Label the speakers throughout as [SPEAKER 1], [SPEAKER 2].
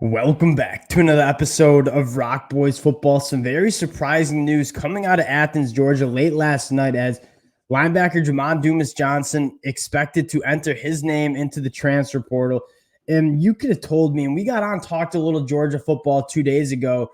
[SPEAKER 1] Welcome back to another episode of Rock Boys Football. Some very surprising news coming out of Athens, Georgia late last night as linebacker Jamon Dumas-Johnson expected to enter his name into the transfer portal. And you could have told me, and we got on, talked a little Georgia football 2 days ago.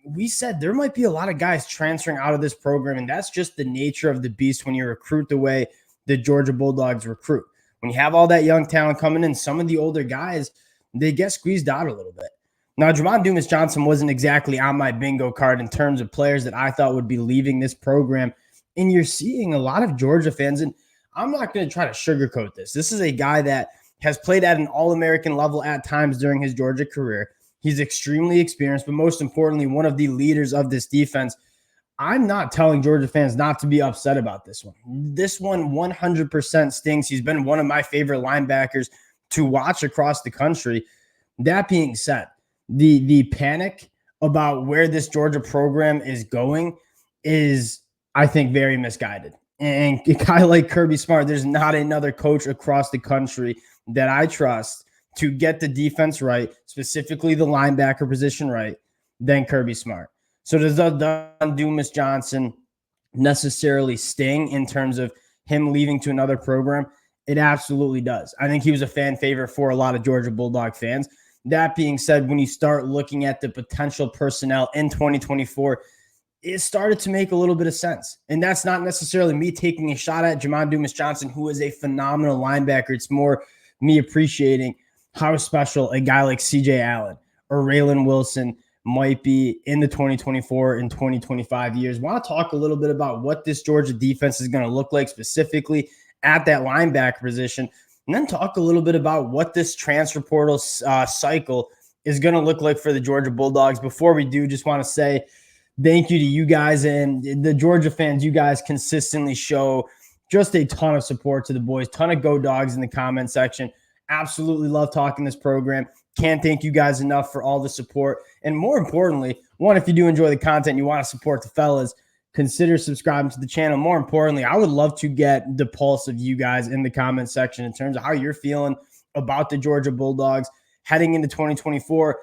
[SPEAKER 1] We said there might be a lot of guys transferring out of this program, and that's just the nature of the beast when you recruit the way the Georgia Bulldogs recruit. When you have all that young talent coming in, some of the older guys, they get squeezed out a little bit. Now, Jamon Dumas-Johnson wasn't exactly on my bingo card in terms of players that I thought would be leaving this program. And you're seeing a lot of Georgia fans, and I'm not going to try to sugarcoat this. This is a guy that has played at an All-American level at times during his Georgia career. He's extremely experienced, but most importantly, one of the leaders of this defense. I'm not telling Georgia fans not to be upset about this one. This one 100% stings. He's been one of my favorite linebackers to watch across the country. That being said, the panic about where this Georgia program is going is, I think, very misguided. And a guy like Kirby Smart, there's not another coach across the country that I trust to get the defense right, specifically the linebacker position right, than Kirby Smart. So does Dumas-Johnson necessarily sting in terms of him leaving to another program? It absolutely does. I think he was a fan favorite for a lot of Georgia Bulldog fans. That being said, when you start looking at the potential personnel in 2024, it started to make a little bit of sense. And that's not necessarily me taking a shot at Jamon Dumas-Johnson, who is a phenomenal linebacker. It's more me appreciating how special a guy like CJ Allen or Raylan Wilson might be in the 2024 and 2025 years. I want to talk a little bit about what this Georgia defense is going to look like specifically at that linebacker position, and then talk a little bit about what this transfer portal cycle is going to look like for the Georgia Bulldogs. Before we do, just want to say thank you to you guys and the Georgia fans. You guys consistently show just a ton of support to the boys, ton of go dogs in the comment section. Absolutely love talking this program. Can't thank you guys enough for all the support. And more importantly, one, if you do enjoy the content, you want to support the fellas, consider subscribing to the channel. More importantly, I would love to get the pulse of you guys in the comment section in terms of how you're feeling about the Georgia Bulldogs heading into 2024.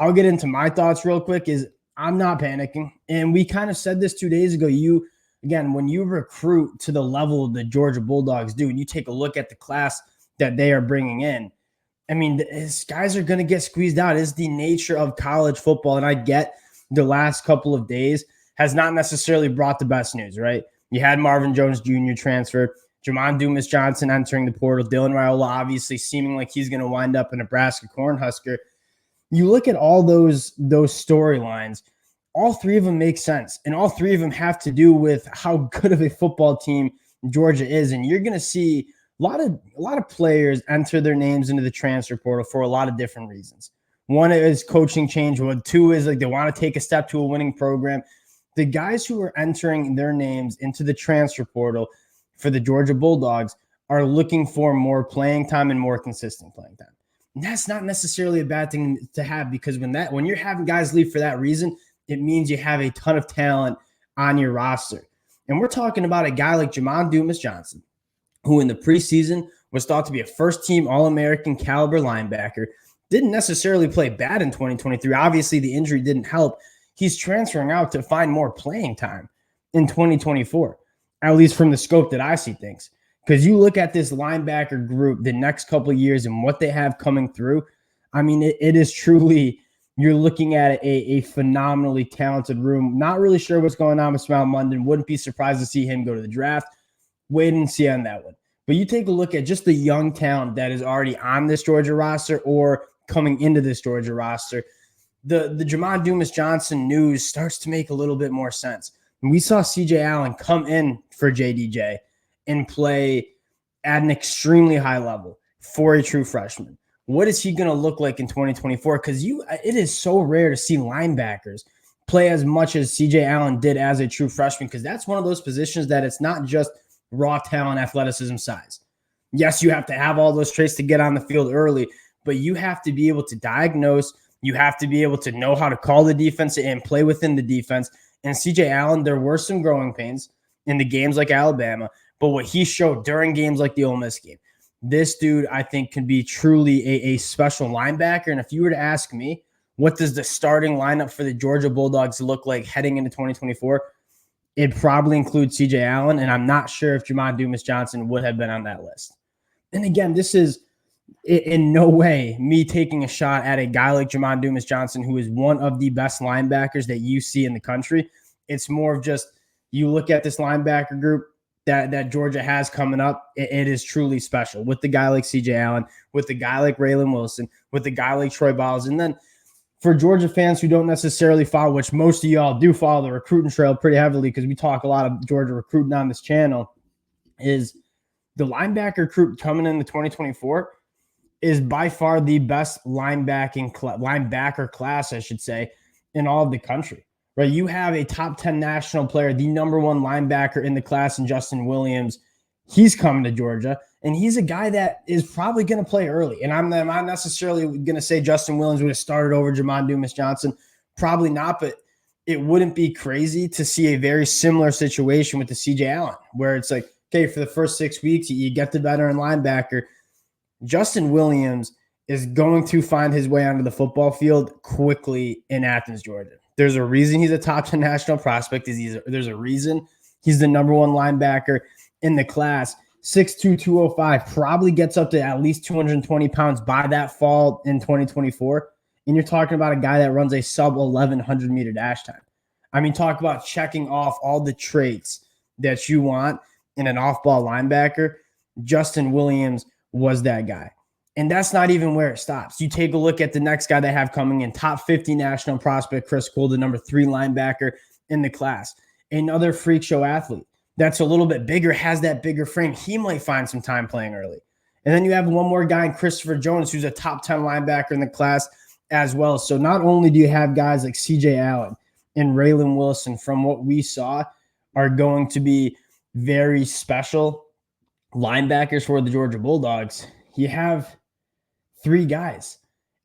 [SPEAKER 1] I'll get into my thoughts real quick. I'm not panicking. And we kind of said this 2 days ago. When you recruit to the level the Georgia Bulldogs do, and you take a look at the class that they are bringing in, I mean, these guys are going to get squeezed out. It's the nature of college football. And I get the last couple of days has not necessarily brought the best news, right? You had Marvin Jones Jr. transfer, Jamon Dumas-Johnson entering the portal, Dylan Raiola obviously seeming like he's going to wind up a Nebraska Cornhusker. You look at all those storylines, all three of them make sense, and all three of them have to do with how good of a football team Georgia is. And you're going to see a lot of players enter their names into the transfer portal for a lot of different reasons. One is coaching change. Two is like they want to take a step to a winning program. The guys who are entering their names into the transfer portal for the Georgia Bulldogs are looking for more playing time and more consistent playing time. And that's not necessarily a bad thing to have, because when you're having guys leave for that reason, it means you have a ton of talent on your roster. And we're talking about a guy like Jamon Dumas-Johnson, who in the preseason was thought to be a first-team All-American caliber linebacker, didn't necessarily play bad in 2023. Obviously, the injury didn't help. He's transferring out to find more playing time in 2024, at least from the scope that I see things. Because you look at this linebacker group the next couple of years and what they have coming through, I mean, it is truly, you're looking at a phenomenally talented room. Not really sure what's going on with Smile London. Wouldn't be surprised to see him go to the draft. Wait and see on that one. But you take a look at just the young talent that is already on this Georgia roster or coming into this Georgia roster. The Jamon Dumas-Johnson news starts to make a little bit more sense. And we saw CJ Allen come in for JDJ and play at an extremely high level for a true freshman. What is he going to look like in 2024? Because it is so rare to see linebackers play as much as CJ Allen did as a true freshman, because that's one of those positions that it's not just raw talent, athleticism, size. Yes, you have to have all those traits to get on the field early, but you have to be able to diagnose. You have to be able to know how to call the defense and play within the defense. And CJ Allen, there were some growing pains in the games like Alabama, but what he showed during games like the Ole Miss game, This dude, I think, can be truly a special linebacker. And if you were to ask me, what does the starting lineup for the Georgia Bulldogs look like heading into 2024? It probably includes CJ Allen, and I'm not sure if Jamon Dumas-Johnson would have been on that list. And again, this is in no way me taking a shot at a guy like Jamon Dumas-Johnson, who is one of the best linebackers that you see in the country. It's more of just you look at this linebacker group that Georgia has coming up, it is truly special with the guy like CJ Allen, with the guy like Raylan Wilson, with the guy like Troy Biles. And then for Georgia fans who don't necessarily follow, which most of y'all do follow the recruiting trail pretty heavily because we talk a lot of Georgia recruiting on this channel, is the linebacker group coming into 2024 is by far the best linebacker class, I should say, in all of the country. Right? You have a top 10 national player, the number one linebacker in the class, in Justin Williams. He's coming to Georgia, and he's a guy that is probably going to play early. And I'm not necessarily going to say Justin Williams would have started over Jamon Dumas-Johnson. Probably not, but it wouldn't be crazy to see a very similar situation with the CJ Allen, where it's like, okay, for the first 6 weeks, you get the veteran linebacker. Justin Williams is going to find his way onto the football field quickly in Athens, Georgia. There's a reason he's a top 10 national prospect. There's a reason he's the number one linebacker in the class. 6'2", 205, probably gets up to at least 220 pounds by that fall in 2024. And you're talking about a guy that runs a sub 1,100 meter dash time. I mean, talk about checking off all the traits that you want in an off-ball linebacker. Justin Williams was that guy. And that's not even where it stops. You take a look at the next guy they have coming in, top 50 national prospect, Chris Cole, the number 3 linebacker in the class. Another freak show athlete that's a little bit bigger, has that bigger frame. He might find some time playing early. And then you have one more guy in Christopher Jones, who's a top 10 linebacker in the class as well. So not only do you have guys like CJ Allen and Raylan Wilson, from what we saw, are going to be very special linebackers for the Georgia Bulldogs, you have 3 guys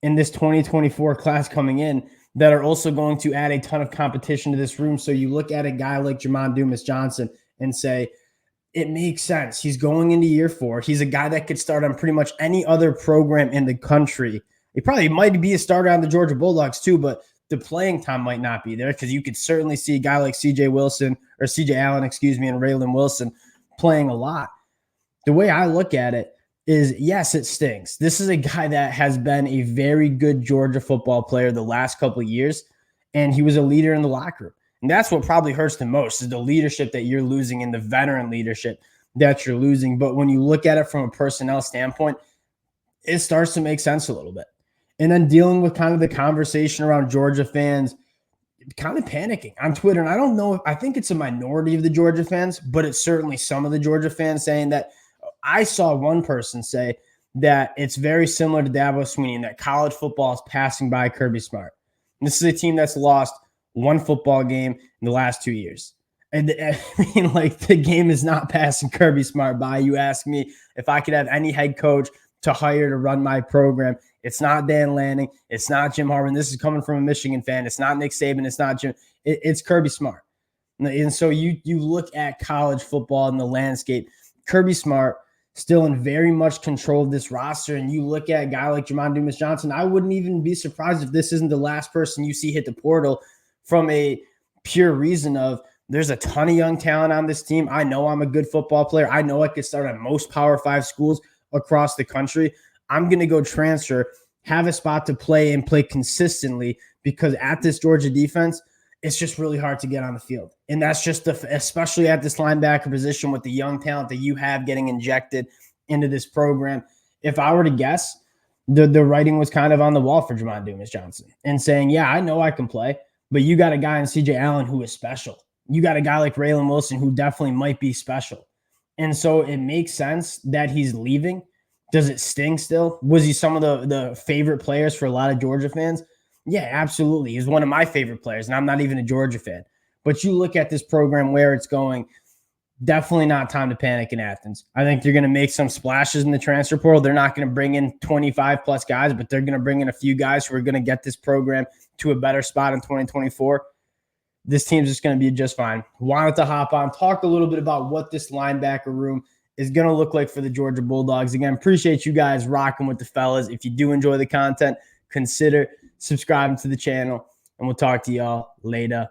[SPEAKER 1] in this 2024 class coming in that are also going to add a ton of competition to this room. So you look at a guy like Jamon Dumas-Johnson and say, it makes sense. He's going into year 4. He's a guy that could start on pretty much any other program in the country. He probably might be a starter on the Georgia Bulldogs too, but the playing time might not be there, because you could certainly see a guy like CJ Allen, and Raylan Wilson playing a lot. The way I look at it is, yes, it stings. This is a guy that has been a very good Georgia football player the last couple of years, and he was a leader in the locker room. And that's what probably hurts the most, is the leadership that you're losing and the veteran leadership that you're losing. But when you look at it from a personnel standpoint, it starts to make sense a little bit. And then dealing with kind of the conversation around Georgia fans kind of panicking on Twitter. And I don't know, I think it's a minority of the Georgia fans, but it's certainly some of the Georgia fans saying that. I saw one person say that it's very similar to Dabo Swinney, and that college football is passing by Kirby Smart. And this is a team that's lost one football game in the last 2 years. And I mean, like, the game is not passing Kirby Smart by. You ask me if I could have any head coach to hire to run my program. It's not Dan Lanning. It's not Jim Harbaugh. This is coming from a Michigan fan. It's not Nick Saban. It's not Jim. It's Kirby Smart. And so you look at college football and the landscape. Kirby Smart still in very much control of this roster. And you look at a guy like Jamon Dumas-Johnson, I wouldn't even be surprised if this isn't the last person you see hit the portal, from a pure reason of there's a ton of young talent on this team. I know I'm a good football player. I know I could start at most Power 5 schools across the country. I'm going to go transfer, have a spot to play, and play consistently, because at this Georgia defense, it's just really hard to get on the field. And that's just especially at this linebacker position with the young talent that you have getting injected into this program. If I were to guess, the writing was kind of on the wall for Jamon Dumas-Johnson, and saying, yeah, I know I can play, but you got a guy in CJ Allen who is special. You got a guy like Raylan Wilson who definitely might be special. And so it makes sense that he's leaving. Does it sting still? Was he some of the favorite players for a lot of Georgia fans? Yeah, absolutely. He's one of my favorite players, and I'm not even a Georgia fan. But you look at this program, where it's going, definitely not time to panic in Athens. I think they're going to make some splashes in the transfer portal. They're not going to bring in 25-plus guys, but they're going to bring in a few guys who are going to get this program to a better spot in 2024. This team's just going to be just fine. Wanted to hop on, talk a little bit about what this linebacker room is going to look like for the Georgia Bulldogs. Again, appreciate you guys rocking with the fellas. If you do enjoy the content, consider subscribing to the channel, and we'll talk to y'all later.